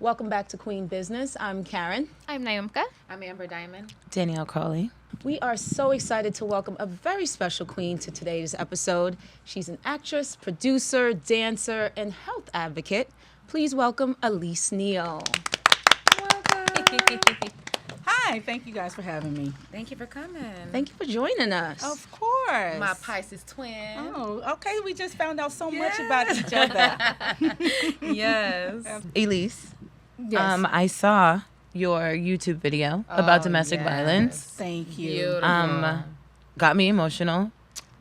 Welcome back to Queen Business. I'm Karen. I'm Naimka. I'm Amber Diamond. Danielle, Crawley. We are so excited to welcome a very special queen to today's episode. She's an actress, producer, dancer, and health advocate. Please welcome Elise Neal. Welcome. Hi, thank you guys for having me. Thank you for coming. Thank you for joining us. Of course. My Pisces twin. Oh, okay. We just found out so much about each other. Yes. Elise, Yes. I saw your YouTube video about domestic violence. Thank you. Beautiful. Got me emotional.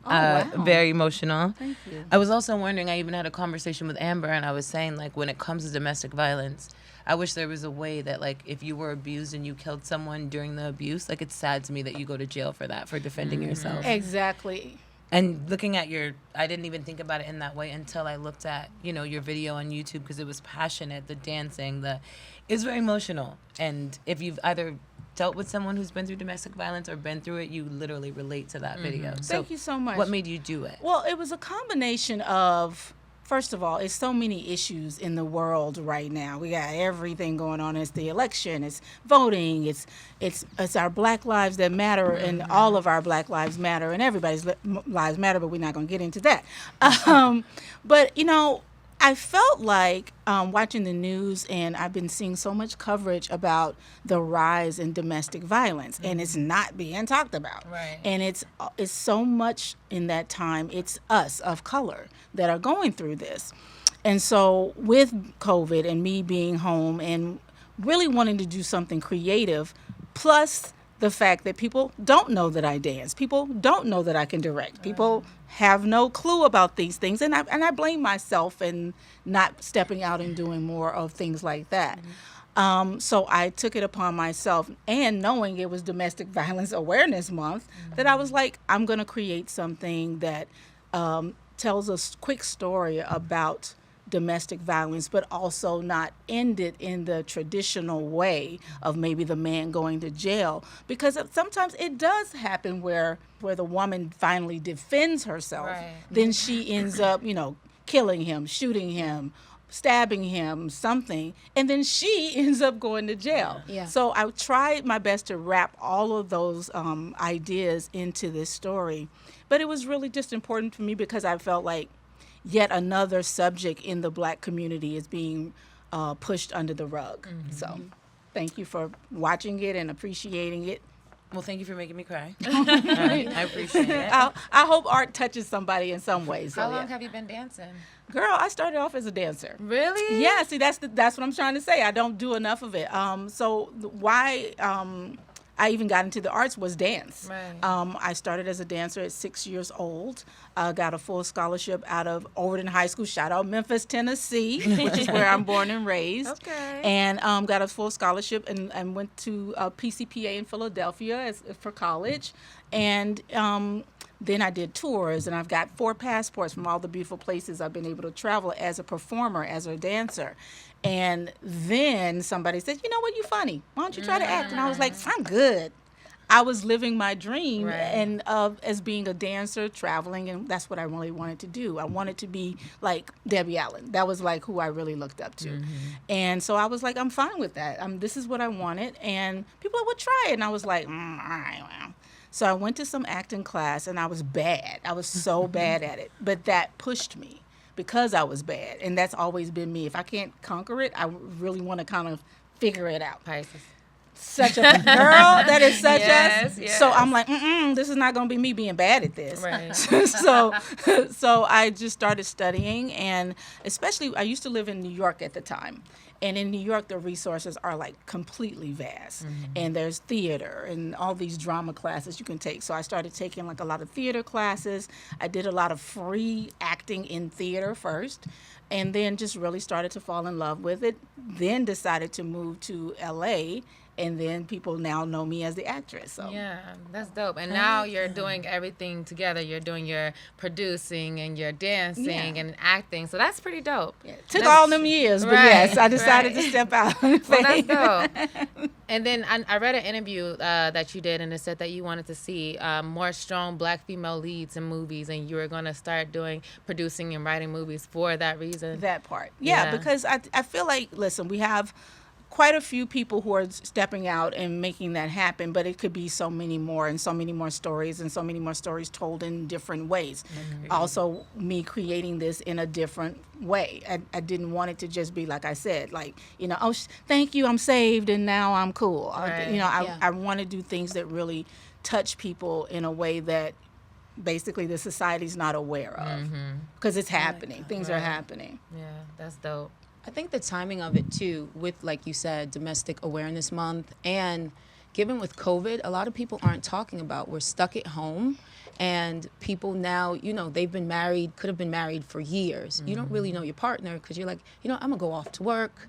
Oh, wow. Very emotional. Thank you. I was also wondering, I even had a conversation with Amber, and I was saying, like, when it comes to domestic violence, I wish there was a way that, like, if you were abused and you killed someone during the abuse, like, it's sad to me that you go to jail for that, for defending yourself. Exactly. And looking at I didn't even think about it in that way until I looked at, your video on YouTube, because it was passionate, the dancing, it's very emotional. And if you've either dealt with someone who's been through domestic violence or been through it, you literally relate to that video. So Thank you so much. what made you do it? Well, it was a combination of, first of all, it's so many issues in the world right now. We got everything going on. It's the election, it's voting, it's our Black lives that matter, and all of our Black lives matter, and everybody's lives matter, but we're not going to get into that. But, I felt like watching the news, and I've been seeing so much coverage about the rise in domestic violence, and it's not being talked about. Right. And it's so much in that time, it's us of color that are going through this. And so with COVID and me being home and really wanting to do something creative, plus the fact that people don't know that I dance. People don't know that I can direct. People have no clue about these things. And I blame myself in not stepping out and doing more of things like that. So I took it upon myself, and knowing it was Domestic Violence Awareness Month, that I was like, I'm going to create something that tells a quick story about domestic violence, but also not end it in the traditional way of maybe the man going to jail, because sometimes it does happen where the woman finally defends herself, then she ends up killing him, shooting him, stabbing him, something, and then she ends up going to jail. So I tried my best to wrap all of those ideas into this story, but it was really just important for me because I felt like yet another subject in the Black community is being pushed under the rug. So thank you for watching it and appreciating it. Well, thank you for making me cry. I appreciate it. I hope art touches somebody in some ways. How long have you been dancing? Girl, I started off as a dancer. Really? Yeah, see, that's what I'm trying to say. I don't do enough of it. So why I even got into the arts was dance. I started as a dancer at 6 years old. Got a full scholarship out of Overton High School. Shout out Memphis, Tennessee, which is where I'm born and raised. And got a full scholarship and went to PCPA in Philadelphia for college. And then I did tours, and I've got 4 passports from all the beautiful places I've been able to travel as a performer, as a dancer. And then somebody said, you know what, you funny. Why don't you try to act? And I was like, I'm good. I was living my dream and as being a dancer, traveling, and that's what I really wanted to do. I wanted to be like Debbie Allen. That was like who I really looked up to. And so I was like, I'm fine with that. This is what I wanted. And people would try it, and I was like, all right, well. So I went to some acting class, and I was bad. I was so bad at it. But that pushed me because I was bad. And that's always been me. If I can't conquer it, I really want to kind of figure it out. Pisces. Such a girl, that is such Yes, a. yes. So I'm like, this is not going to be me being bad at this. So I just started studying, and especially I used to live in New York at the time. And in New York, the resources are like completely vast. And there's theater and all these drama classes you can take. So I started taking like a lot of theater classes. I did a lot of free acting in theater first, and then just really started to fall in love with it. Then decided to move to LA, and then people now know me as the actress. So Yeah, that's dope. And now you're doing everything together. You're doing your producing and your dancing and acting. So that's pretty dope. Took all them years, but yes, I decided to step out. Well, that's dope. And then I read an interview that you did, and it said that you wanted to see more strong Black female leads in movies, and you were going to start producing and writing movies for that reason. That part. Yeah. Because I feel like, listen, we have quite a few people who are stepping out and making that happen, but it could be so many more and so many more stories and so many more stories told in different ways. Also, me creating this in a different way. I didn't want it to just be, like I said, like, oh, thank you, I'm saved and now I'm cool. Right. I want to do things that really touch people in a way that basically the society's not aware of, because it's happening. Things are happening. Yeah, that's dope. I think the timing of it too, with, like you said, Domestic Awareness Month, and given with COVID, a lot of people aren't talking about, we're stuck at home, and people now, they've been married, could have been married for years. You don't really know your partner because you're like, I'm gonna go off to work,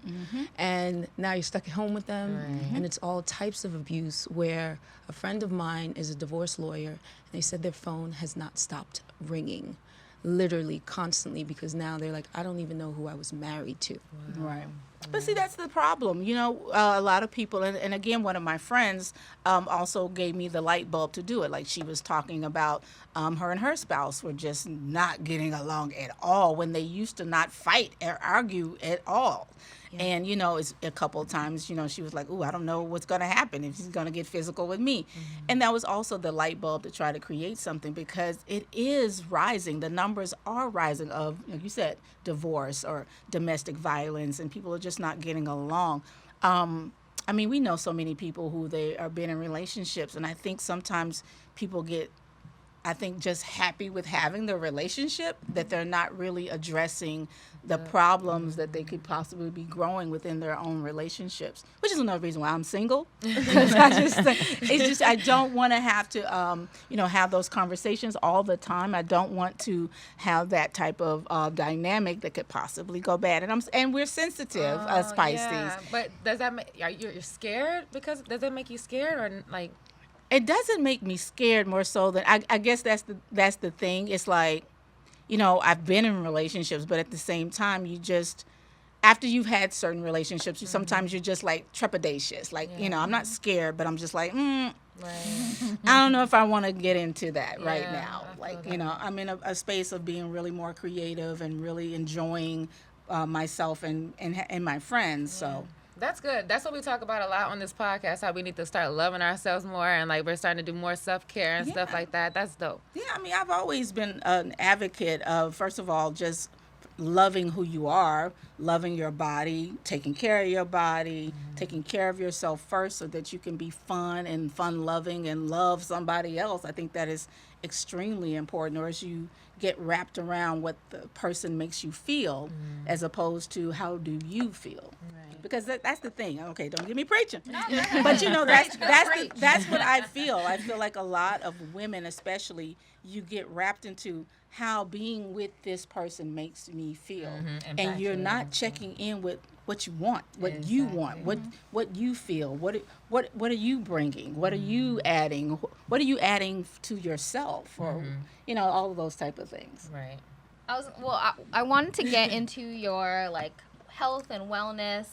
and now you're stuck at home with them, and it's all types of abuse. Where a friend of mine is a divorce lawyer, and they said their phone has not stopped ringing, literally constantly, because now they're like, I don't even know who I was married to. Right. But see, that's the problem. A lot of people, and again, one of my friends also gave me the light bulb to do it. Like, she was talking about her and her spouse were just not getting along at all when they used to not fight or argue at all. Yeah. And, it's a couple of times, she was like, ooh, I don't know what's going to happen if he's going to get physical with me. And that was also the light bulb to try to create something, because it is rising. The numbers are rising of, like you said, divorce or domestic violence, and people are just not getting along. We know so many people who they are being in relationships, and I think sometimes people get, just happy with having the relationship, that they're not really addressing the problems that they could possibly be growing within their own relationships, which is another reason why I'm single. Because I don't want to have to, have those conversations all the time. I don't want to have that type of dynamic that could possibly go bad. And we're sensitive as Pisces. Yeah. But does that you're scared? Because does that make you scared, or like? It doesn't make me scared, more so than I guess that's the thing. It's like, I've been in relationships, but at the same time, after you've had certain relationships, sometimes you're just like trepidatious. Like, I'm not scared, but I'm just like, Right. I don't know if I want to get into that right now. Like, I'm in a space of being really more creative and really enjoying myself and my friends. So. That's good. That's what we talk about a lot on this podcast, how we need to start loving ourselves more, and like we're starting to do more self-care and stuff like that. That's dope. Yeah, I've always been an advocate of, first of all, just loving who you are, loving your body, taking care of your body, taking care of yourself first so that you can be fun and fun-loving and love somebody else. I think that is extremely important, or as you get wrapped around what the person makes you feel as opposed to how do you feel. Right. Because that's the thing. Okay, don't get me preaching. No, but that's what I feel. I feel like a lot of women, especially, you get wrapped into how being with this person makes me feel, and you're not checking in with what you want, what you want, what you feel, what are you bringing, what are you adding, what are you adding to yourself, or all of those type of things. Right. I wanted to get into your health and wellness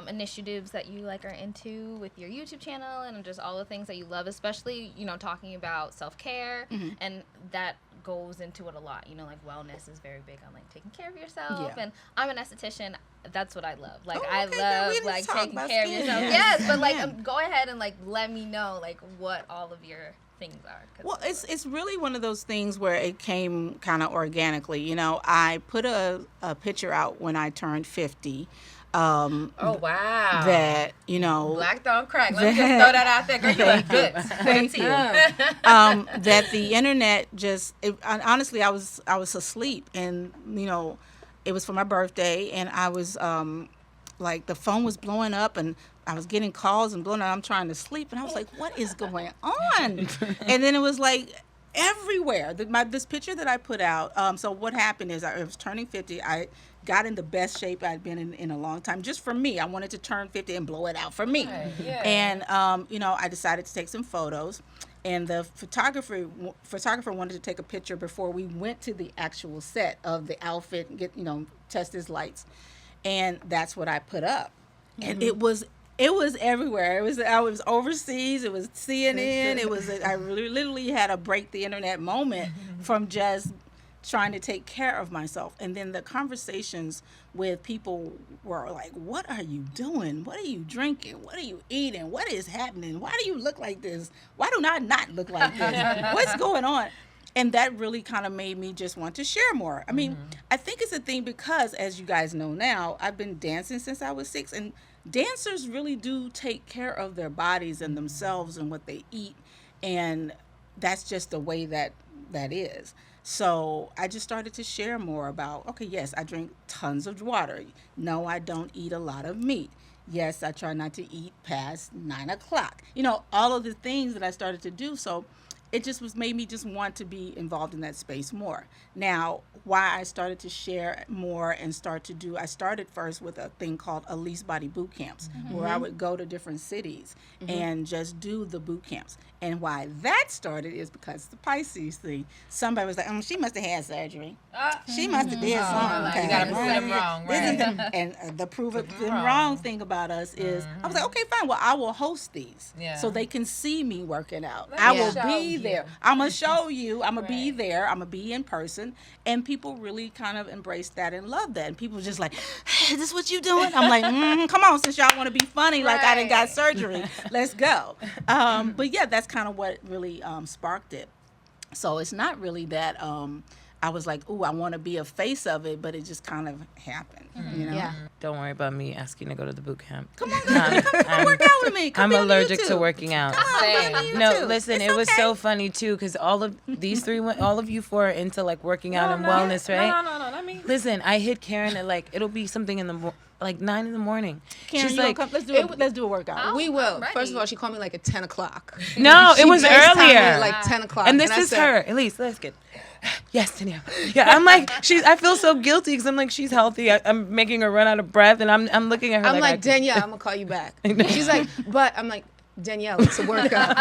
initiatives that you are into with your YouTube channel, and just all the things that you love, especially talking about self-care, and that goes into it a lot. Wellness is very big on taking care of yourself, and I'm an esthetician. That's what I love. I love taking care of yourself. Yes, but go ahead and let me know what all of your things are. Well, it's really one of those things where it came kind of organically. I put a picture out when I turned 50. Oh wow! That black don't crack. Let me just throw that out there. Girl, you look good. Thank you. That the internet honestly, I was asleep, and it was for my birthday, and I was the phone was blowing up, and I was getting calls and blowing up. I'm trying to sleep, and I was like, what is going on? And then it was everywhere. This picture that I put out. So what happened is I was turning 50. I got in the best shape I'd been in a long time. Just for me, I wanted to turn 50 and blow it out for me. Right, yeah. And I decided to take some photos. And the photographer wanted to take a picture before we went to the actual set of the outfit and test his lights. And that's what I put up. And it was It was everywhere. I was overseas. It was CNN. I literally had a break the internet moment from just trying to take care of myself. And then the conversations with people were like, what are you doing? What are you drinking? What are you eating? What is happening? Why do you look like this? Why do I not look like this? What's going on? And that really kind of made me just want to share more. I mean, I think it's a thing because, as you guys know now, I've been dancing since I was 6, and dancers really do take care of their bodies and themselves and what they eat, and that's just the way that is. So I just started to share more about, okay, yes, I drink tons of water. No, I don't eat a lot of meat. Yes, I try not to eat past 9 o'clock. All of the things that I started to do. So it just made me just want to be involved in that space more. Now, why I started to share more and I started first with a thing called Elise Body Boot Camps, where I would go to different cities and just do the boot camps. And why that started is because the Pisces thing. Somebody was like, she must have had surgery. She must have did something. You got to prove them wrong, right? And the prove them wrong thing about us is, I was like, okay, fine. Well, I will host these so they can see me working out. I will be there. I'm going to show you. I'm going to be there. I'm going to be in person. And people really kind of embraced that and loved that. And people were just like, hey, is this what you doing? I'm like, come on, since y'all want to be funny, like I done got surgery. Let's go. But yeah, that's kind of what really sparked it. So it's not really that I was like, ooh, I want to be a face of it, but it just kind of happened. Yeah. Don't worry about me asking to go to the boot camp. Come on, come work out with me. I'm allergic to working out. Same. No, listen, it was so funny too, because all of these three, all of you four are into like working out and wellness, right? No, not me. Listen, I hit Karen at like, it'll be something in the like 9 in the morning. Karen, she's you like, come, let's do a workout. We will. I'm ready. First of all, she called me like at 10 o'clock. no, it was FaceTimed me earlier. at like 10 o'clock. And this I is said, her, Elise. Let's get. Yes, Danielle. Yeah, I'm like, I feel so guilty because I'm like, she's healthy. I'm making her run out of breath, and I'm looking at her. I'm like Danielle, I'm gonna call you back. She's like, but I'm like, Danielle, it's a workout.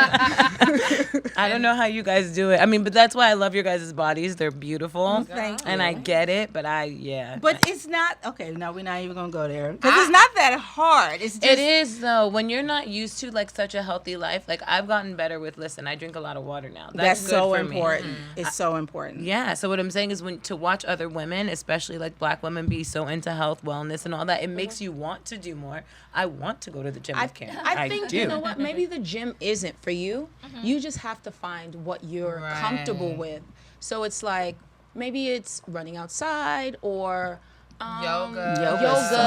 I don't know how you guys do it. I mean, but that's why I love your guys' bodies. They're beautiful. Thank and you. I get it, but But it's not, okay, no, we're not even going to go there. Because it's not that hard. It's just. It is, though. When you're not used to, like, such a healthy life, like, I've gotten better with, listen, I drink a lot of water now. That's good so for me. important. It's so important. Yeah, so what I'm saying is to watch other women, especially, like, Black women, be so into health, wellness, and all that, it makes you want to do more. I want to go to the gym with Karen. I think, do. you know what, maybe the gym isn't for you. You just have to find what you're comfortable with. So it's like, maybe it's running outside or Yoga.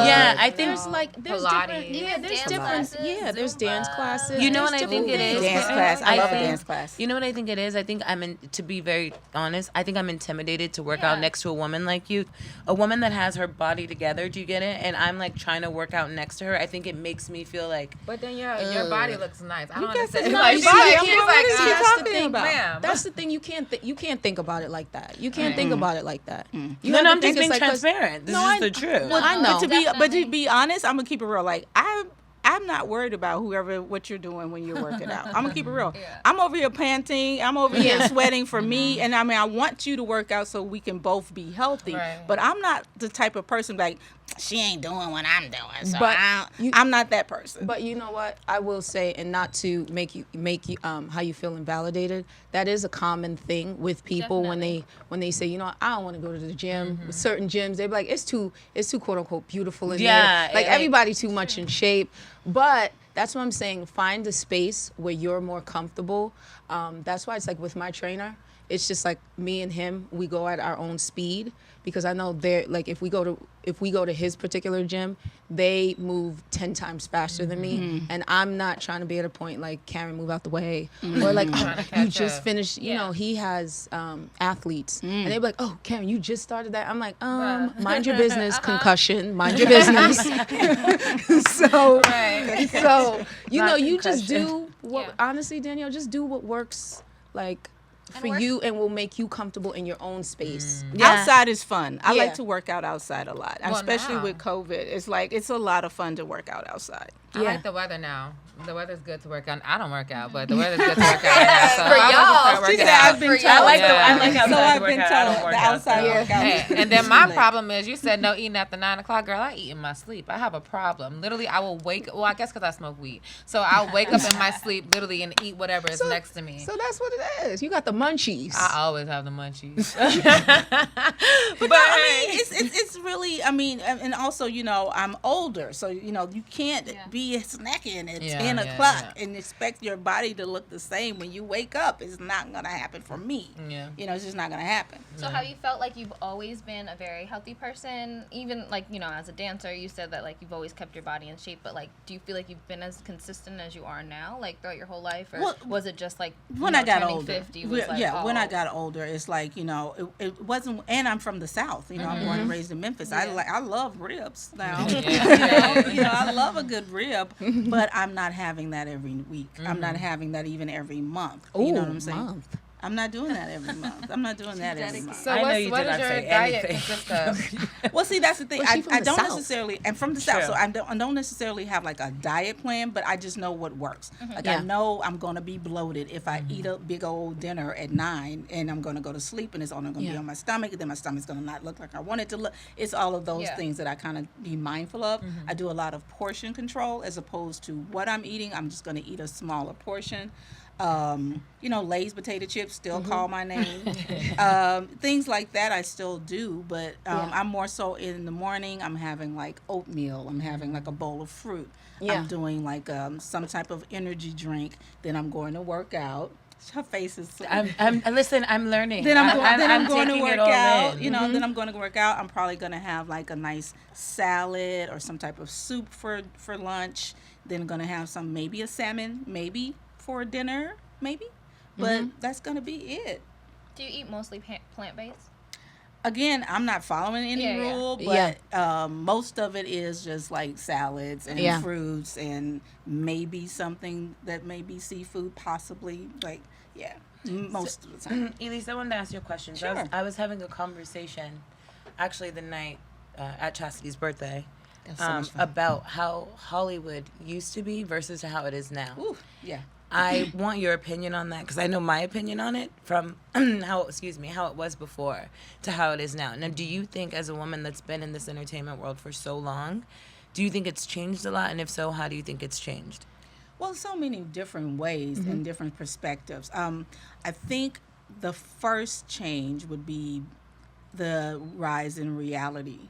Yeah, I think there's Pilates. different, there's dance classes. You know There's what I think it different is? things. Dance class. I love a think- dance class. You know what I think it is? I think to be very honest, I think I'm intimidated to work out next to a woman like you. A woman that has her body together, do you get it? And I'm like trying to work out next to her. I think it makes me feel like, But then your body looks nice. I don't got understand. such Like, nice she's body. like, I'm she's like, like, what is she that's the talking thing, about? ma'am. That's the thing. You can't think about it like that. You can't think about it like that. You no, have to I'm think just being it's like, 'cause- transparent. This No, is I- the truth. Well, I know. But to be honest, I'm gonna keep it real. Like I'm not worried about what you're doing when you're working out. I'm gonna keep it real. I'm over here panting. I'm over here sweating for me, and I mean I want you to work out so we can both be healthy. Right. But I'm not the type of person like she ain't doing what I'm doing. So But I'm not that person. But you know what? I will say, and not to make you how you feel invalidated. That is a common thing with people when they say, you know, I don't want to go to the gym. With certain gyms, they're like, it's too quote unquote beautiful in Yeah, there. Like everybody too much in shape. But that's what I'm saying. Find a space where you're more comfortable. That's why it's like with my trainer. It's just like me and him. We go at our own speed because I know they're like if we go to his particular gym, they move 10 times faster than me, and I'm not trying to be at a point like Karen, move out the way, or like you just up. finished. You know, he has athletes, and they're like, oh, Karen, you just started that. I'm like, mind your business, concussion, mind your business. So you know, you just do what honestly, Danielle, just do what works like for you and will make you comfortable in your own space. Outside is fun. I Yeah. like to work out outside a lot, Well, especially now. with COVID. It's a lot of fun to work out outside. I Yeah. like the weather now. The weather's good to work out. I don't work out, but the weather's good to work out now. So For I y'all. start working She said, out. I've been told. I like Yeah. outside So I've been workout. I don't told work the out, outside so. workout. Hey, and then my problem is, you said no eating after 9 o'clock. Girl, I eat in my sleep. I have a problem. Literally, I will wake. Well, I guess because I smoke weed. So I'll wake up in my sleep, literally, and eat whatever is next to me. So that's what it is. You got the munchies. I always have the munchies. But no, I mean, it's really, I mean, and also, you know, I'm older, so, you know, you can't be snacking at Yeah, 10 yeah, o'clock yeah. and expect your body to look the same when you wake up. It's not going to happen for me. Yeah. You know, it's just not going to happen. So have you felt like you've always been a very healthy person? Even like, you know, as a dancer, you said that like you've always kept your body in shape, but like, do you feel like you've been as consistent as you are now, like throughout your whole life? Or Well, was it just like When you I know, got turning older, 50 was like, when I oh. got older, it's like, you know, it wasn't, and I'm from the South, you know, I'm born and raised in Memphis. I love ribs now. You know, I love a good rib, but I'm not having that every week. I'm not having that even every month. You know what I'm saying? Month. I'm not doing that every month. I'm not doing that every month. So I know what you does did not your say diet anything. consist of? Well, see, that's the thing. Well, she from I the don't South. necessarily, and from the South, so True. I don't necessarily have like a diet plan, but I just know what works. Like Yeah. I know I'm going to be bloated if I eat a big old dinner at 9 and I'm going to go to sleep and it's only going to Yeah. be on my stomach, and then my stomach's going to not look like I want it to look. It's all of those Yeah. things that I kind of be mindful of. I do a lot of portion control as opposed to what I'm eating. I'm just going to eat a smaller portion. You know, Lay's potato chips still call my name. Things like that I still do, but I'm more so in the morning. I'm having like oatmeal. I'm having like a bowl of fruit. Yeah. I'm doing like some type of energy drink. Then I'm going to work out. Her face is. Listen, I'm learning. Then I'm going to taking work it all out. in. You know, then I'm going to work out. I'm probably going to have like a nice salad or some type of soup for lunch. Then going to have maybe a salmon, maybe for dinner, maybe. But that's going to be it. Do you eat mostly plant-based? Again, I'm not following any Yeah, yeah. rule, but most of it is just like salads and Yeah. fruits and maybe something that may be seafood, possibly. Like, most of the time. Elise, I wanted to ask you a question. So Sure. I was having a conversation, actually the night at Chastity's birthday, That's so much fun. about how Hollywood used to be versus how it is now. Ooh, yeah. I want your opinion on that because I know my opinion on it from how it was before to how it is now. Now, do you think, as a woman that's been in this entertainment world for so long, do you think it's changed a lot? And if so, how do you think it's changed? Well, so many different ways and different perspectives. I think the first change would be the rise in reality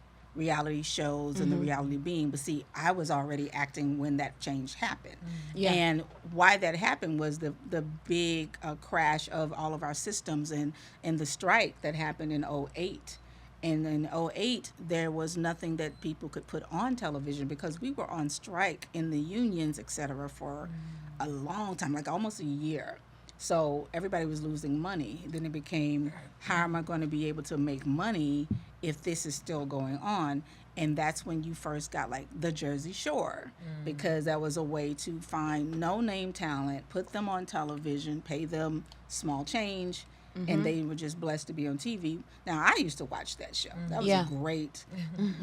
shows and the reality being. But see, I was already acting when that change happened. Yeah. And why that happened was the big crash of all of our systems and the strike that happened in '08. And in '08, there was nothing that people could put on television because we were on strike in the unions, et cetera, for a long time, like almost a year. So everybody was losing money. Then it became, how am I going to be able to make money if this is still going on? And that's when you first got like the Jersey Shore, because that was a way to find no-name talent, put them on television, pay them small change, and they were just blessed to be on TV. Now, I used to watch that show. That was Yeah. a great,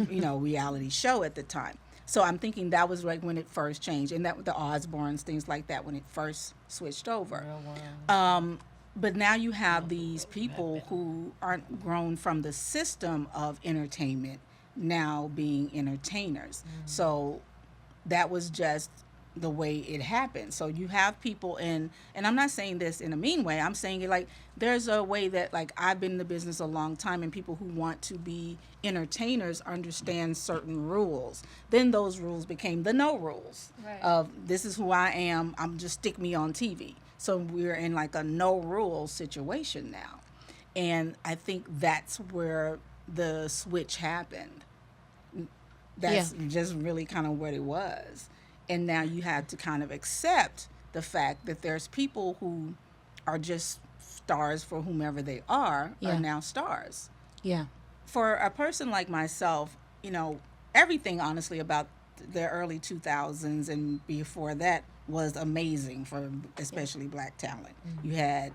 reality show at the time. So I'm thinking that was like when it first changed, and that the Osbournes, things like that, when it first switched over. But now you have these people who aren't grown from the system of entertainment now being entertainers. So that was just the way it happened. So you have people and I'm not saying this in a mean way. I'm saying it like there's a way that like I've been in the business a long time, and people who want to be entertainers understand certain rules. Then those rules became the no rules of this is who I am. I'm just stick me on TV. So we're in like a no rules situation now. And I think that's where the switch happened. That's just really kind of what it was. And now you have to kind of accept the fact that there's people who are just stars for whomever they are now stars. Yeah. For a person like myself, everything honestly about the early 2000s and before that was amazing for especially black talent. You had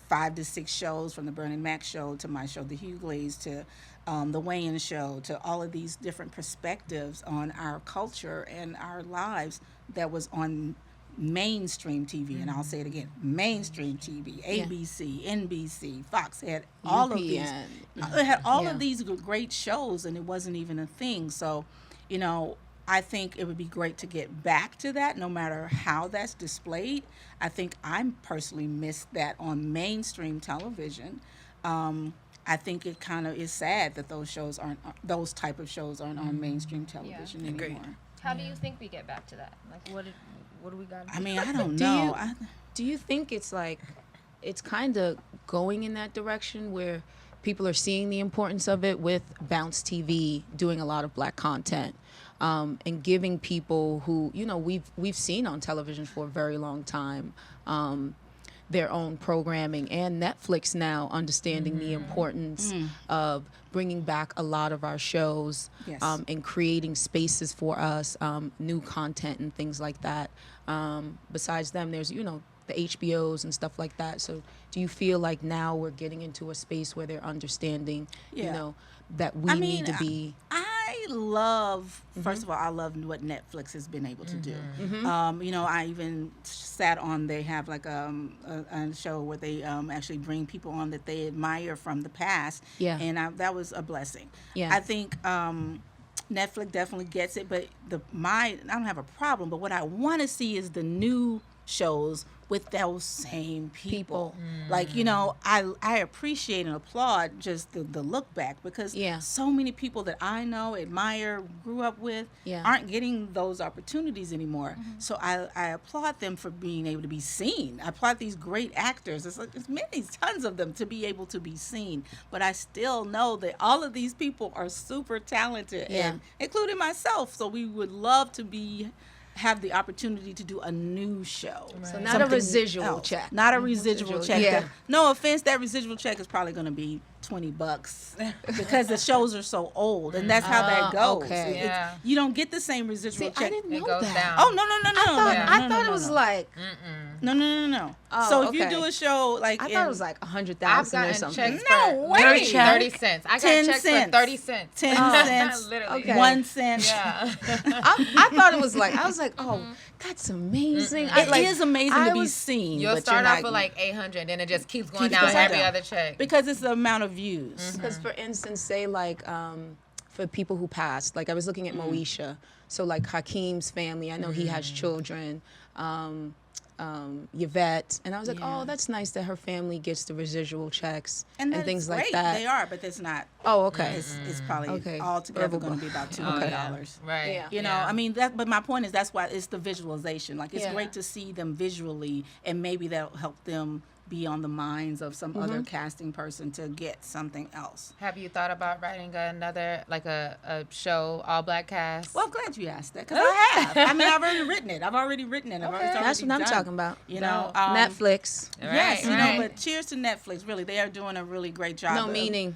5 to 6 shows, from the Bernie Mac show to my show, The Hugh Glaze, to the Wayne show, to all of these different perspectives on our culture and our lives that was on mainstream TV. And I'll say it again, mainstream TV, ABC, NBC, Fox had all of these. It had all of these great shows, and it wasn't even a thing. So, I think it would be great to get back to that, no matter how that's displayed. I think I personally missed that on mainstream television. I think it kind of is sad that those type of shows aren't on mainstream television anymore. How do you think we get back to that? Like, what do we got to do? I mean, I don't know. Do you think it's kind of going in that direction where people are seeing the importance of it, with Bounce TV doing a lot of Black content, and giving people who, we've seen on television for a very long time, their own programming, and Netflix now understanding the importance of bringing back a lot of our shows, and creating spaces for us, new content and things like that. Besides them, there's, the HBOs and stuff like that. So do you feel like now we're getting into a space where they're understanding, that we need to be... I love, first of all, I love what Netflix has been able to do. I even sat on, they have like a show where they actually bring people on that they admire from the past. And that was a blessing. I think Netflix definitely gets it, but I don't have a problem, but what I want to see is the new shows with those same people. Like, I appreciate and applaud just the look back, because so many people that I know, admire, grew up with, aren't getting those opportunities anymore. So I applaud them for being able to be seen. I applaud these great actors. It's tons of them, to be able to be seen. But I still know that all of these people are super talented, and including myself. So we would love to have the opportunity to do a new show. So not a residual check. Not a residual check. No offense, that residual check is probably going to be $20 because the shows are so old, and that's how that goes. Okay. You don't get the same residual check. I didn't know It goes that. down. Oh, no. I thought it was like... No. Oh, So if you okay. do a show like... I thought it was like 100,000 I've or gotten something. checks No for way. 30 cents. I got 10 checks cents. for 30 cents. 10 cents, Literally. Okay. 1 cent. Yeah. I thought it was like... I was like, oh, that's amazing. It is amazing to be seen. You'll but start you're off not- with like 800, and it just keeps going Keeps down going every down. other check. Because it's the amount of views. Because, for instance, say like for people who passed, like I was looking at Moesha. So like Hakeem's family, I know he has children, Yvette, and I was like, oh, that's nice that her family gets the residual checks and that's things great. like that. They are, but it's not. Oh, okay. It's probably Okay. altogether going to be about $200. Right. Yeah. You know, I mean, but my point is that's why it's the visualization. Like, it's great to see them visually, and maybe that'll help them be on the minds of some other casting person to get something else. Have you thought about writing another, like a show, all Black cast? Well, I'm glad you asked that, because I have. I mean, I've already written it. I've already written it. That's what I'm talking about. You know, Netflix. Yes, you right. know, but cheers to Netflix. Really, they are doing a really great job. No meaning.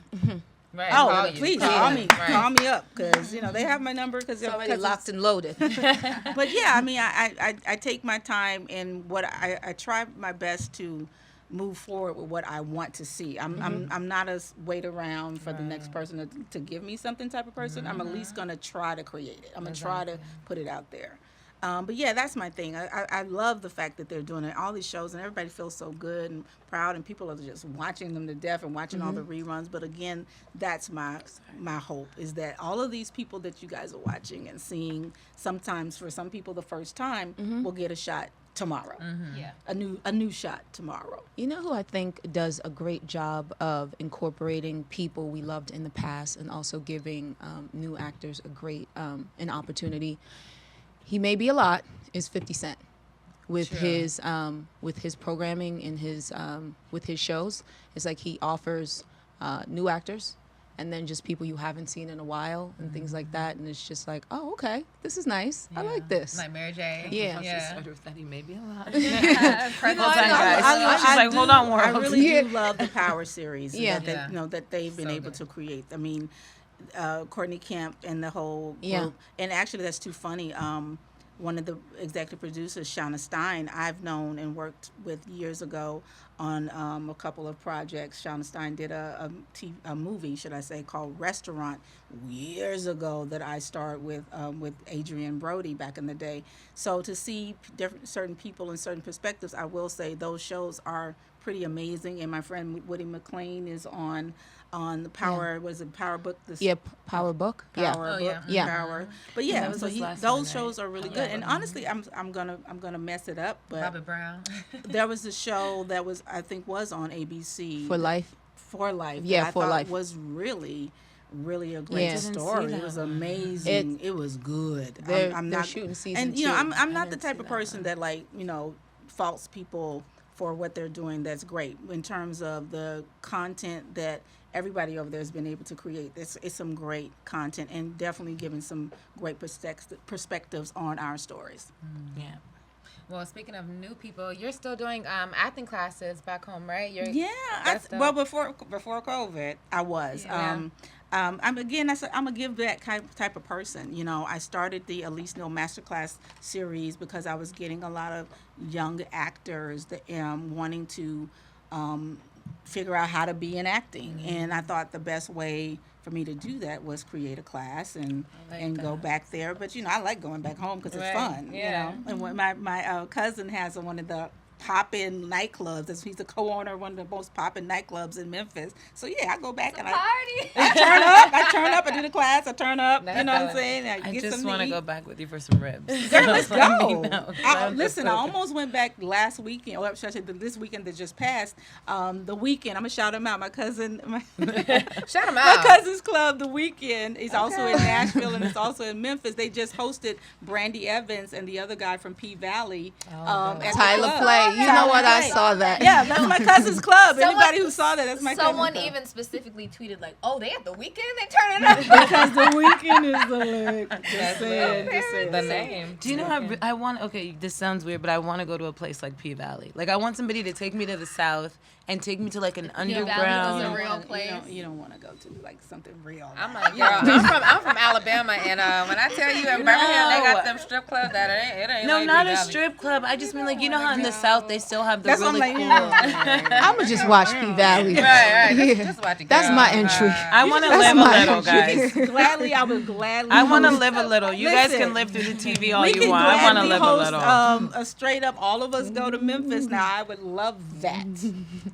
Right. Oh, call you. please Call call you. me. Right. Call me up, because you know they have my number. Because It's already locked and loaded. But yeah, I mean, I take my time, and what I try my best to move forward with what I want to see. I'm not a wait around for the next person to give me something type of person. I'm at least gonna try to create it. I'm gonna try to put it out there. But yeah, that's my thing. I love the fact that they're doing it, all these shows, and everybody feels so good and proud, and people are just watching them to death and watching all the reruns. But again, that's my hope, is that all of these people that you guys are watching and seeing, sometimes for some people the first time, will get a shot tomorrow. Yeah. A new shot tomorrow. You know who I think does a great job of incorporating people we loved in the past and also giving new actors a great an opportunity? He may be a lot, is 50 Cent. With his programming and with his shows. It's like he offers new actors and then just people you haven't seen in a while and things like that, and it's just like, oh, okay, this is nice. I like this. Like Mary J. Yeah. Yeah. That he may be a lot. I like, hold on, world. I really do love the Power series. Yeah. That they, you know, that they've been able to create. I mean, Courtney Kemp and the whole group. And actually, that's too funny. one of the executive producers, Shauna Stein, I've known and worked with years ago on a couple of projects. Shauna Stein did a movie, should I say, called Restaurant years ago that I starred with Adrian Brody back in the day. So to see certain people and certain perspectives, I will say those shows are pretty amazing. And my friend Woody McLean is on the Power, was it Power Book? Power Book. Power Book. Yeah. Power. But that yeah, was so his last those one, shows are really good. And honestly, I'm gonna mess it up, but Robert Brown. there was a show that I think was on ABC For Life. For Life. Yeah, that I For thought Life. was really a great Yeah. Didn't see story. that It was one. amazing. It was good. They're not shooting season and you know, 2. I'm not the type of person that like, you know, faults people for what they're doing. That's great in terms of the content that everybody over there has been able to create. It's some great content and definitely giving some great perspectives on our stories. Yeah. Well, speaking of new people, you're still doing acting classes back home, right? Yeah. Well, before COVID, I was. Yeah. I'm a give back type of person. You know, I started the Elise Neal Masterclass series because I was getting a lot of young actors that wanting to figure out how to be in acting, and I thought the best way for me to do that was create a class and go back there. But you know, I like going back home because it's fun. Yeah. You know, and when my cousin has one of the pop-in nightclubs. He's the co-owner of one of the most pop-in nightclubs in Memphis. So yeah, I go back and I turn up. I do the class. I turn up. You know what I'm saying? I get just want to go back with you for some ribs. Girl, let's go. Listen, Listen, I almost went back last weekend, or should I say this weekend that just passed. The Weekend, I'm gonna shout him out. My cousin, Shout him my out. cousin's club, The Weekend. He's also in Nashville and it's also in Memphis. They just hosted Brandy Evans and the other guy from P Valley. At the Tyler club. Play. You know what? I Play. saw that. Yeah, that's my cousin's club. Someone- Anybody who saw that, that's my cousin's Someone club. even specifically tweeted like, "Oh, they at the Weekend? They turn it up." Because The Weekend is the lick. Just saying. The name. Do you know I want? Okay, this sounds weird, but I want to go to a place like P Valley. Like I want somebody to take me to the South and take me to like an Valley is underground. a real place. You don't want to go to like something real. I'm like, girl, I'm from Alabama, and when I tell you in Birmingham they got them strip clubs that it ain't No, like not P a Valley. strip club. I just mean like, you know how in the South they still have the That's really what I'm cool. like, I'm gonna just watch P Valley. Right. Yeah. Just about to That's go. my entry. I want to That's live a my little, entry. guys. I would gladly. I want to host- live a little. You guys Listen, can live through the TV all We you can want. I want to gladly live a host, little. a straight up, all of us go to Memphis now. I would love that,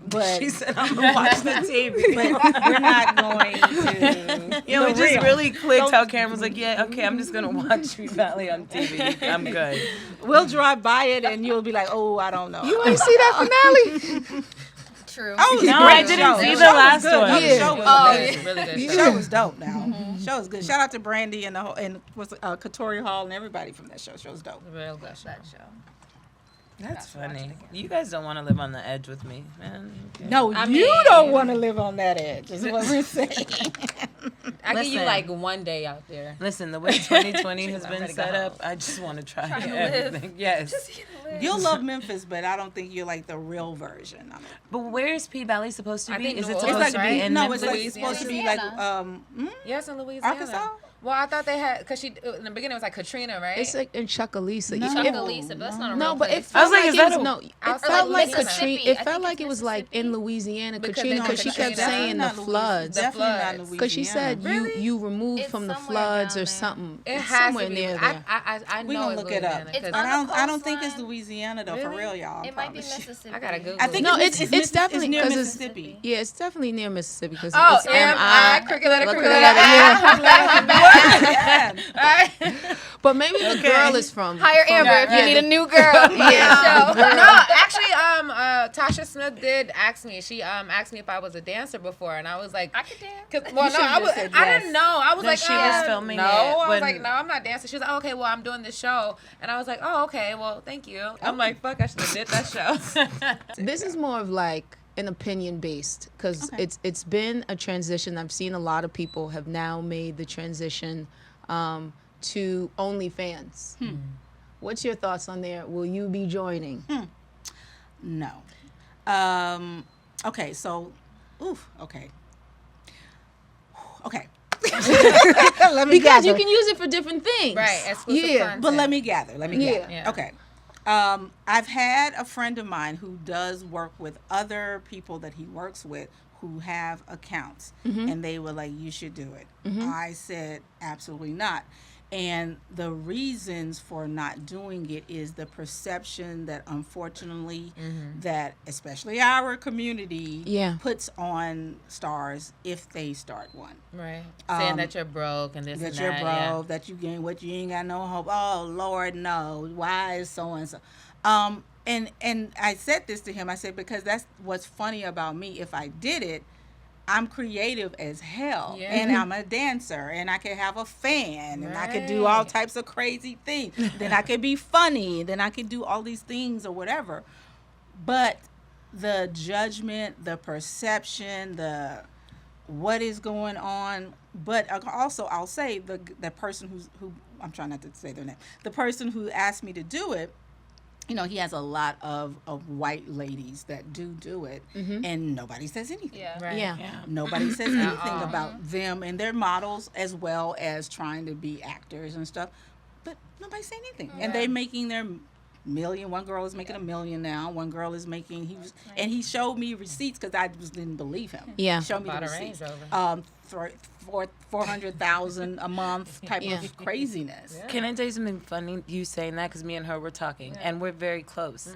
but She said, I'm gonna watch the TV. but we're not going to. Yeah, we the just real. really clicked how Karen was like, yeah, okay, I'm just gonna watch P Valley on TV. I'm good. We'll drive by it and you'll be like, oh, I don't know. You ain't see that finale? True. Oh, it was a No, great I didn't show. see The the show was last good. one. No, the Yeah. show was Oh, amazing. Really good The show. show was dope now. Show was good. Shout out to Brandy and the whole and Katori Hall and everybody from that show. Show was dope. Real good show. That show. That's funny. You guys don't want to live on the edge with me, man. Okay. No, I you mean- don't want to live on that edge. Is what we're saying. I give you Listen. like one day out there. Listen, the way 2020 has I'm been ready to go set home. up, I just want to try to everything. Yes. You'll love Memphis, but I don't think you're like the real version. But where is P Valley supposed to I be? think Is New it Orleans, supposed to right? be in no, Memphis? it's like supposed to be like Yes, in Louisiana. Arkansas. Well, I thought they had, because she, in the beginning it was like Katrina, right? It's like in Chucalissa. No. Chuckalisa, but that's not a real No, but place. it felt like, like is it that was a- no. It Or felt like like Mississippi. Katrina. It I felt think like it's it was like in Mississippi. Louisiana, Because Katrina, they because she Katrina. kept saying the floods. Definitely not floods. Louisiana. Because she said you removed It's from the somewhere floods down or there. something. It It's has somewhere to be. near there. I We know gonna it's look it up. Louisiana, 'cause It's I on the don't think it's coastline. Louisiana though. For Really? real, y'all. It might be promise you. Mississippi. I gotta Google I think No, it's it's definitely near because Mississippi. it's definitely near Mississippi because Oh, it's M.I. Cricket letter, cricket letter. Yeah. Yeah. But maybe the girl is from Hire Amber if you need a new girl. Yeah. No, actually, Tasha Smith did ask me. She asked me if I was a dancer before, and I was like, I could dance. 'cause- well, no, should've I was. just said I yes. didn't know. I was No, like, she was filming no. it I was when- like, no, I'm not dancing. She was like, oh, okay, well, I'm doing this show, and I was like, oh, okay, well, thank you. I'm like, fuck, I should have did that show. This is more of like an opinion based because it's been a transition. I've seen a lot of people have now made the transition to OnlyFans. What's your thoughts on there? Will you be joining? No. Okay, so, okay. Okay. Let me Because you gather. can use it for different things. Right. Exclusive Yeah. content. But let me gather. Yeah. Yeah. Okay. I've had a friend of mine who does work with other people that he works with who have accounts, and they were like, "You should do it." I said, "Absolutely not." And the reasons for not doing it is the perception that, unfortunately, that especially our community Yeah. puts on stars if they start one. Right. Saying that you're broke and this That and you're that. broke, that you gain what you ain't got no hope. Oh Lord, no. Why is so and so? And I said this to him. I said, because that's what's funny about me. If I did it, I'm creative as hell, Yeah. and I'm a dancer, and I can have a fan, and I could do all Right. types of crazy things. Then I could be funny, then I could do all these things or whatever. But the judgment, the perception, the what is going on. But also, I'll say the person who I'm trying not to say their name. The person who asked me to do it, you know, he has a lot of white ladies that do it, and nobody says anything. Yeah. Right. Yeah. Nobody says anything about them and their models, as well as trying to be actors and stuff. But nobody say anything. And they making their million. One girl is making $1 million now. One girl is making, and he showed me receipts because I just didn't believe him. Yeah. He showed me Bought the a Range receipts. Rover. 400,000 a month type Yeah. of craziness. Can I tell you something funny? You saying that because me and her were talking, and we're very close.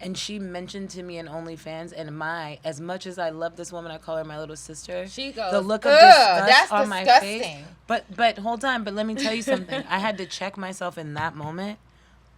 And she mentioned to me in OnlyFans, and as much as I love this woman, I call her my little sister. She goes, the look of "Ugh, disgust that's on my face. disgusting." But hold on, but let me tell you something. I had to check myself in that moment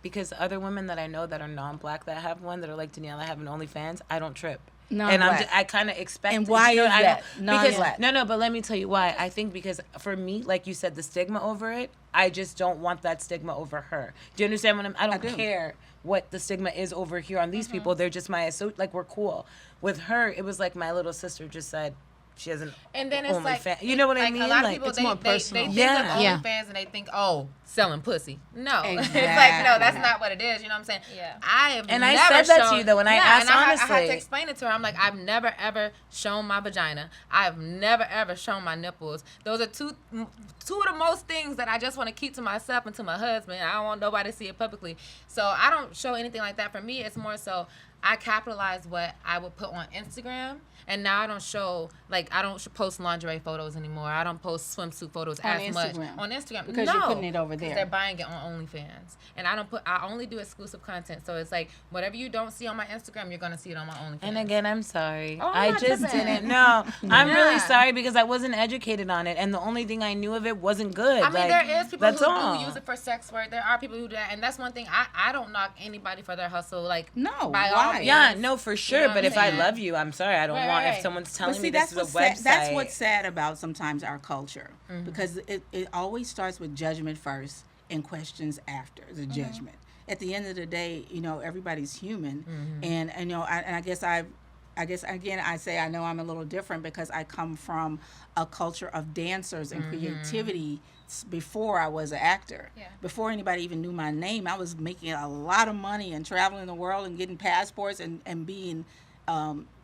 because other women that I know that are non-black that have one that are like, Danielle, I have an OnlyFans. I don't trip. And Non-black. I kind of expect. And why you know, is I that? don't- Because Non-black. no, but let me tell you why. I think because for me, like you said, the stigma over it. I just don't want that stigma over her. Do you understand what I don't do. care what the stigma is over here on these people. They're just like we're cool. With her, it was like my little sister just said she has an And then it's like, OnlyFans. You know what I mean? A lot of Like, people, it's they, more they personal. think Yeah. of Yeah. OnlyFans and they think, oh, selling pussy. No. It's like, Exactly. no, that's not what it is. You know what I'm saying? Yeah. I have And I never said that to shown- you, though, when I asked and I had honestly. to explain it to her. I'm like, I've never, ever shown my vagina. I've never, ever shown my nipples. Those are two of the most things that I just want to keep to myself and to my husband. I don't want nobody to see it publicly. So I don't show anything like that. For me, it's more so I capitalize what I would put on Instagram. And now I don't show, like, I don't post lingerie photos anymore. I don't post swimsuit photos On as much Instagram. on Instagram. Because no, you're putting it over 'cause there. they're buying it on OnlyFans. And I only do exclusive content. So it's like, whatever you don't see on my Instagram, you're going to see it on my OnlyFans. And again, I'm sorry. Oh, I not just tripping. didn't know. I'm really Yeah. sorry because I wasn't educated on it, and the only thing I knew of it wasn't good. I mean, Like, there is people that's who all. do use it for sex work. There are people who do that. And that's one thing. I don't knock anybody for their hustle. Like, No, by all why? means. Yeah, no, for sure. know what but I'm if I saying? love you, I'm sorry. I don't Right, want right. if someone's telling But see, me this is a website. that's what's sad about sometimes our culture, because it always starts with judgment first and questions after the judgment. At the end of the day, you know, everybody's human, and you know, I guess again I say I know I'm a little different because I come from a culture of dancers and creativity. Before I was an actor, Yeah. before anybody even knew my name, I was making a lot of money and traveling the world and getting passports and being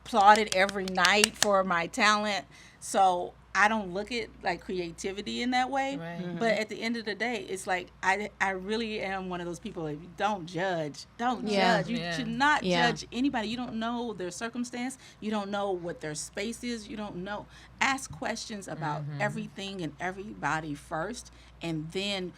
applauded every night for my talent. So I don't look at like creativity in that way. Right. But at the end of the day, it's like I really am one of those people that don't judge. Don't Yeah. judge. You Yeah. should not Yeah. judge anybody. You don't know their circumstance. You don't know what their space is. You don't know. Ask questions about everything and everybody first, and then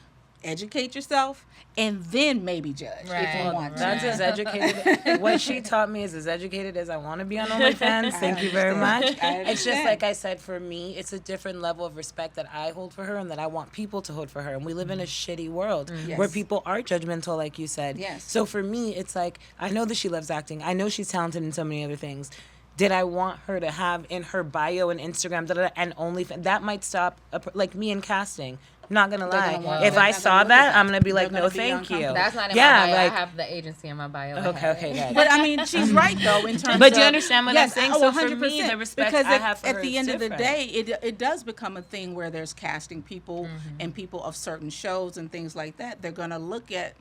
educate yourself, and then maybe judge if Right. you want to. That's as educated. What she taught me is as educated as I want to be on OnlyFans. Thank you very much. I It's just understand. like I said, for me, it's a different level of respect that I hold for her and that I want people to hold for her. And we live in a shitty world Yes. where people are judgmental, like you said. Yes. So for me, it's like I know that she loves acting. I know she's talented in so many other things. Did I want her to have in her bio and Instagram and OnlyFans? That might stop, like me in casting. Not gonna They're lie. gonna want- If they're I not saw gonna look at that, that. I'm gonna be like, They're no, gonna be thank you. uncomfortable. That's not in Yeah, my bio. like- I have the agency in my bio. Okay, good. But I mean, she's right though in terms. But of, you understand what I'm saying? oh, So for me, 100%. the respect because I have for at her the is end of the different. day, it does become a thing where there's casting people and people of certain shows and things like that. They're gonna look at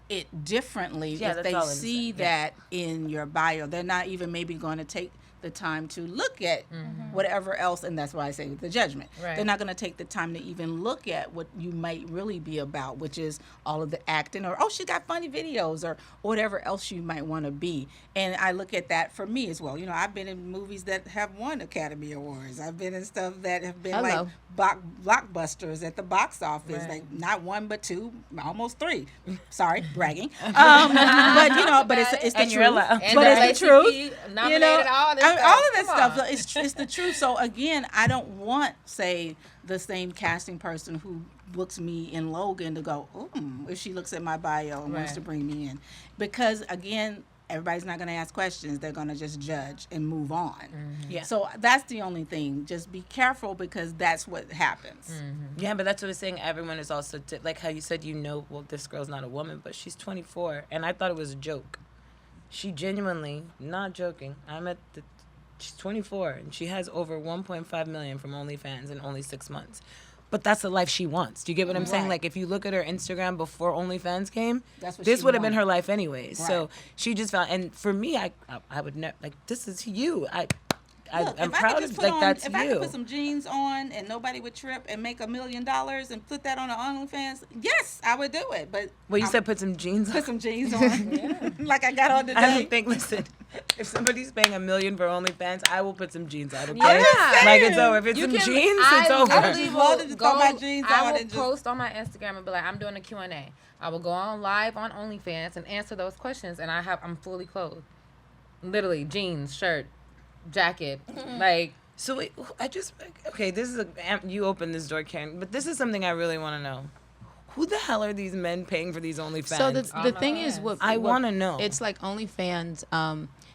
it differently Yeah, if that's they all I'm see saying, yeah. that in your bio. They're not even maybe going to take the time to look at whatever else, and that's why I say the judgment. Right. They're not going to take the time to even look at what you might really be about, which is all of the acting, or, oh, she got funny videos, or whatever else you might want to be. And I look at that for me as well. You know, I've been in movies that have won Academy Awards. I've been in stuff that have been Hello. like blockbusters at the box office, Right. like not one but two, almost three. Sorry, bragging. But you know, but it's the And you're truth. allowed. And But the it's the truth. ACP nominated all this I mean, stuff. all of this Come stuff. on. It's the truth. So again, I don't want, say, the same casting person who books me in Logan to go, if she looks at my bio and wants Right. to bring me in, because again, everybody's not going to ask questions. They're going to just judge and move on. Yeah. So that's the only thing. Just be careful, because that's what happens. Yeah, but that's what I was saying. Everyone is also, like how you said, well, this girl's not a woman, but she's 24. And I thought it was a joke. She genuinely, not joking, she's 24, and she has over 1.5 million from OnlyFans in only 6 months. But that's the life she wants. Do you get what I'm saying? Right. Like, if you look at her Instagram before OnlyFans came, That's what this she would have been wanted. her life anyways. So Right. she just found, and for me, I would never, like, this is you. Look, I'm if I proud could of, just put like, on, that's if you. I could put some jeans on and nobody would trip and make $1 million and put that on the OnlyFans, yes, I would do it. But Well, you I'm- said put some jeans on. put some jeans on, like I got on today. I don't think, listen, if somebody's paying $1 million for OnlyFans, I will put some jeans on, okay? Yeah. Like, it's over. If it's You some can- jeans, I it's over. literally Well, will just go, throw my jeans I on will and just- post on my Instagram and be like, I'm doing a Q&A. I will go on live on OnlyFans and answer those questions, and I'm fully clothed. Literally, jeans, shirt, jacket, like... So wait, okay, you opened this door, Karen, but this is something I really want to know. Who the hell are these men paying for these OnlyFans? So the Oh my thing is, God. what I what- wanna know. It's like OnlyFans.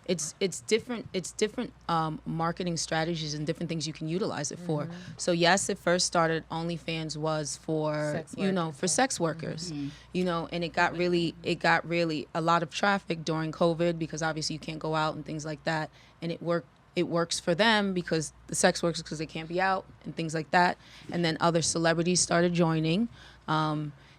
It's different marketing strategies and different things you can utilize it for. So yes, it first started. OnlyFans was for Sex for sex workers, and it got really a lot of traffic during COVID, because obviously you can't go out and things like that, and it works for them because the sex workers, because they can't be out and things like that. And then other celebrities started joining,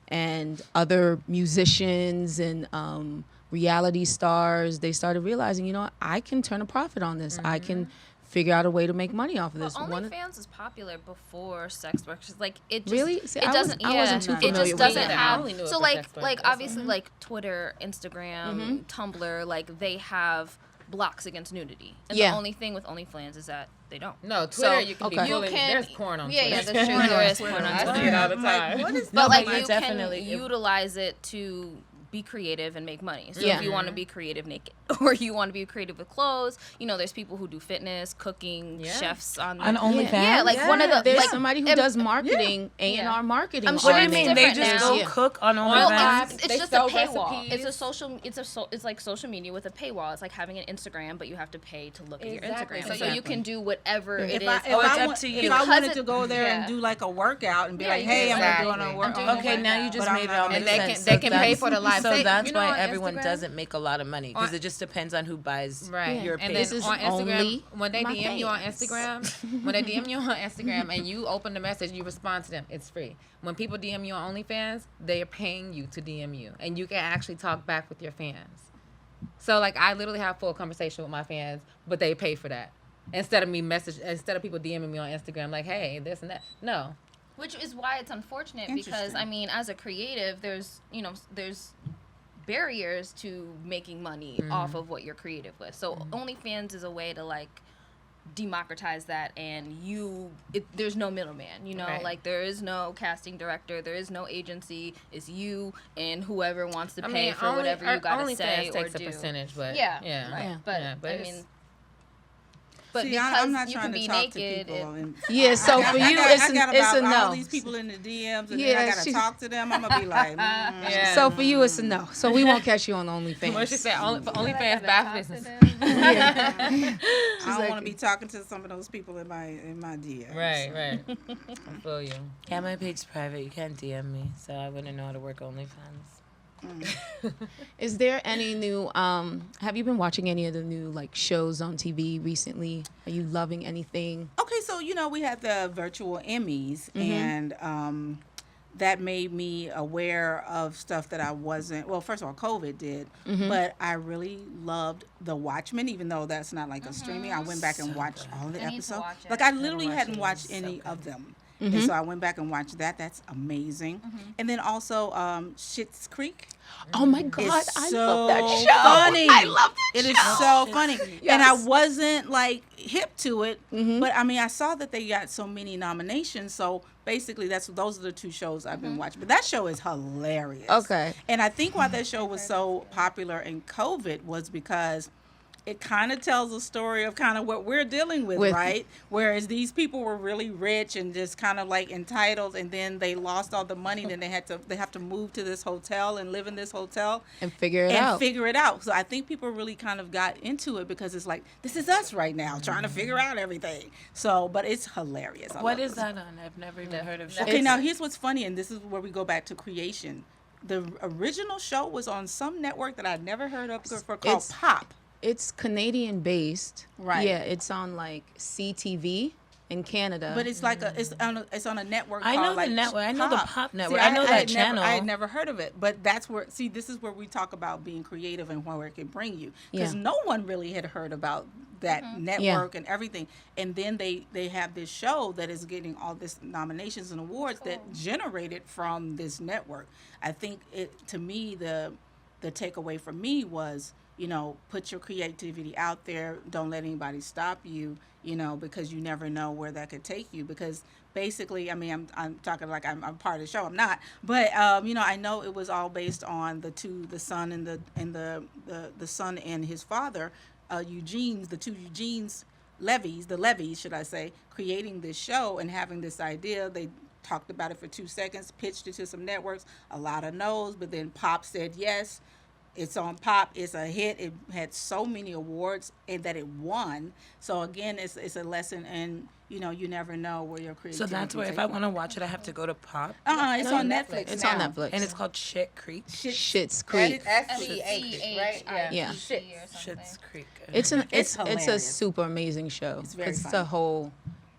and other musicians and reality stars, they started realizing, I can turn a profit on this. I can figure out a way to make money off of this. Well, OnlyFans was popular before sex workers. Like it just, Really? See, it I doesn't. wasn't too It familiar just with doesn't that. I have. only knew it So for like sex workers. like obviously like Twitter, Instagram, Tumblr, like they have blocks against nudity. And Yeah. the only thing with OnlyFans is that they don't. No, Twitter, So, you can okay. be You fully, can- there's porn on Yeah, Twitter. yeah, that's true. There is porn on I Twitter. see it all the I'm like, time. what is But like but you definitely- can utilize it to be creative and make money. So Yeah. if you want to be creative naked, or you want to be creative with clothes, there's people who do fitness, cooking, Yeah. chefs on On there. OnlyFans? Yeah, like one of the There's like somebody who em- does marketing, Yeah. A&R marketing. I'm on sure What do you it's there. mean? They different just now. go Yeah. cook on Well, OnlyFans? it's They just a sell paywall. recipes. It's like social media with a paywall. It's like having an Instagram, but you have to pay to look at your Exactly. Instagram. So Exactly. you can do whatever it If is. I, Oh, it's up to if you. I Because wanted it- to go there and yeah. do like a workout and be Yeah, like, you hey, can I'm do doing that. a workout. I'm doing Okay, now you just made it all And make they sense. can So pay that's- for the live. So Say, that's you know, why on everyone Instagram- doesn't make a lot of money, because On- it just depends on who buys Right. your And page. then This is on Instagram, only when they my DM you on fans. Instagram, when they DM you on Instagram and you open the message, you respond to them. It's free. When people DM you on OnlyFans, they are paying you to DM you, and you can actually talk back with your fans. So like, I literally have full conversation with my fans, but they pay for that instead of people DMing me on Instagram like, hey, this and that. No. Which is why it's unfortunate because Interesting. I mean, as a creative, there's barriers to making money off of what you're creative with. So OnlyFans is a way to like democratize that, and there's no middleman. Right. Like there is no casting director, there is no agency. It's you and whoever wants to pay for whatever you gotta say OnlyFans or takes do. a percentage, but Yeah, yeah. right. Yeah. But, Yeah, but I it's- mean, but See, because I'm not you trying can to be talk naked, to people. And Yeah, so for you, I got it's a about all no. these people in the DMs, and then Yeah, I got to she- talk to them. I'm gonna be like, Yeah. So for you, it's a no. So we won't catch you on OnlyFans. What she said, OnlyFans bad business. I don't like- want to be talking to some of those people in my DMs. Right, right. I feel you. Yeah, my page's private. You can't DM me, so I wouldn't know how to work OnlyFans. Is there any new? Have you been watching any of the new like shows on TV recently? Are you loving anything? Okay, so we had the virtual Emmys, and that made me aware of stuff that I wasn't. Well, first of all, COVID did, but I really loved The Watchmen, even though that's not like a streaming. I went back and watched all the I need to episodes. watch it. Like I literally hadn't watched any of them, and so I went back and watched that. That's amazing. And then also Schitt's Creek. Oh my God, It's I so love that show. funny. I love that It show. is so funny. And I Yes. wasn't like hip to it, but I mean, I saw that they got so many nominations. So basically, those are the two shows I've been watching. But that show is hilarious. Okay. And I think why that show was so popular in COVID was because it kind of tells a story of kind of what we're dealing with, right? Whereas these people were really rich and just kind of like entitled, and then they lost all the money. Then they have to move to this hotel and live in this hotel And figure it and out. figure it out. So I think people really kind of got into it because it's like, this is us right now trying to figure out everything. So, but it's hilarious. I What love is it. that on? I've never even heard of. Okay, now here's what's funny, and this is where we go back to creation. The original show was on some network that I'd never heard of before called It's- Pop. It's Canadian based. Right. Yeah, it's on like CTV in Canada. But it's like it's on a network. I know called, the like, network. I know the Pop network. See, I know that had channel. I had never heard of it, but that's where. See, this is where we talk about being creative and where it can bring you, because Yeah. no one really had heard about that network and everything. And then they have this show that is getting all this nominations and awards that generated from this network. I think to me the takeaway for me was, put your creativity out there. Don't let anybody stop you, because you never know where that could take you. Because basically, I mean, I'm talking like I'm part of the show. I'm not, but I know it was all based on the son and the son and his father, the two Eugenes Levies, should I say, creating this show and having this idea. They talked about it for 2 seconds, pitched it to some networks, a lot of no's, but then Pop said yes. It's on Pop. It's a hit. It had so many awards and that it won. So again, it's a lesson, and you never know where your creativity. So that's where if I want to watch it, I have to go to Pop. It's on Netflix. It's now. on Netflix. And it's called Shit Creek. Shit's Creek. SCH, right? Yeah. Shit's Creek. It's It's a hilarious. super amazing show. It's very It's funny.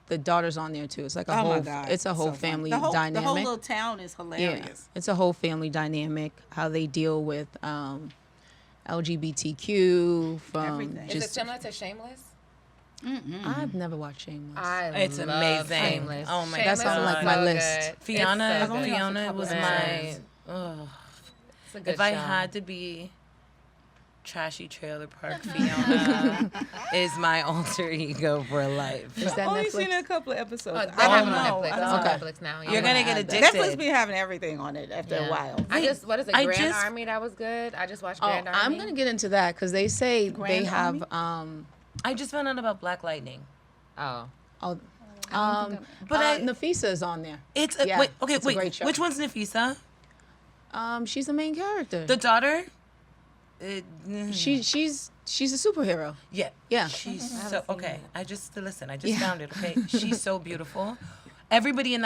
the daughter's on there too. It's like a Oh whole. my God. It's a whole so funny. family The whole dynamic. little town is Yeah, hilarious. it's a whole family dynamic. How they deal with LGBTQ from Everything. Is it just. similar to Shameless? I've never watched Shameless. It's love amazing. Shameless. Oh my That's Shameless on, is like, my so list. good. Fiona, It's so good. Fiona was my. Ugh. It's a good If I show. had to be trashy trailer park Fiona is my alter ego for life. Is that Only Netflix? seen a couple of episodes. Oh, I they have don't it on know. Netflix. I It's don't on Okay. Netflix now. You're gonna get addicted. Netflix be having everything on it after a while. What is it? I Grand just- Army? That was good. I just watched Oh, Grand Army. I'm gonna get into that because they say Grand they have I just found out about Black Lightning. Oh. oh, But Nafisa is on there. It's Yeah, wait, it's a great show. which one's Nafisa? She's the main character. The daughter? she's a superhero. Yeah. Yeah. She's so okay. I just Yeah. found it. Okay. She's so beautiful. Everybody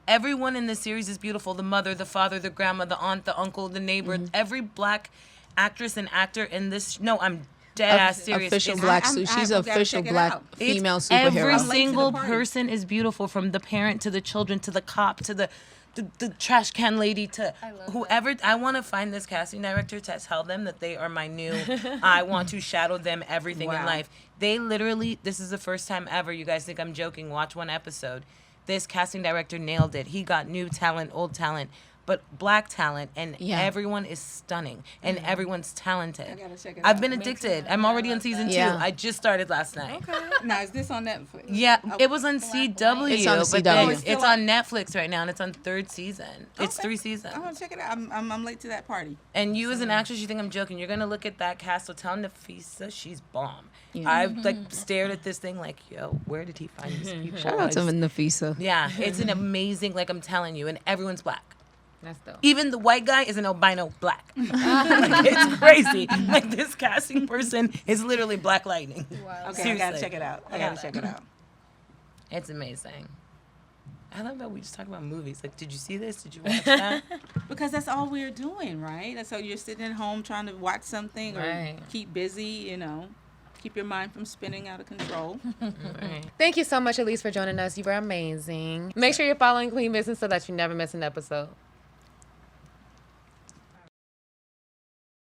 everyone in this series is beautiful. The mother, the father, the grandma, the aunt, the uncle, the neighbor. Every black actress and actor in this. No, I'm dead ass serious. Official is- black. I'm- She's I've an gotta official check it black out. It's female Every superhero. late to the single party. person is beautiful, from the parent to the children to the cop to the trash can lady to whoever. I want to find this casting director to tell them that they are my new. I want to shadow them everything in Wow. life. They literally. This is the first time ever. You guys think I'm joking? Watch one episode. This casting director nailed it. He got new talent, old talent, but black talent, and Yeah. everyone is stunning and everyone's talented. I gotta check it I've out. been addicted. I'm already on season 2. Yeah. I just started last night. Now is this on Netflix? Yeah, it was on CW, It's on the but then CW. it's on Netflix right now, and it's on 3rd season. It's Okay. 3 seasons. I'm gonna check it out. I'm late to that party. And you, as an actress, you think I'm joking? You're gonna look at that cast. So tell Nafisa she's bomb. Yeah. I like stared at this thing like, yo, where did he find these people? Shout out to Nafisa. Yeah, it's an amazing. Like I'm telling you, and everyone's black. That's dope. Even the white guy is an albino black. Like, it's crazy. Like this casting person is literally Black Lightning. Okay, I gotta Seriously. check it out. I gotta check it out. It's amazing. I love that we just talk about movies. Like, did you see this? Did you watch that? Because that's all we're doing, right? And so you're sitting at home trying to watch something or Right. keep busy, keep your mind from spinning out of control. Right. Thank you so much, Elise, for joining us. You were amazing. Make sure you're following Queen Business so that you never miss an episode.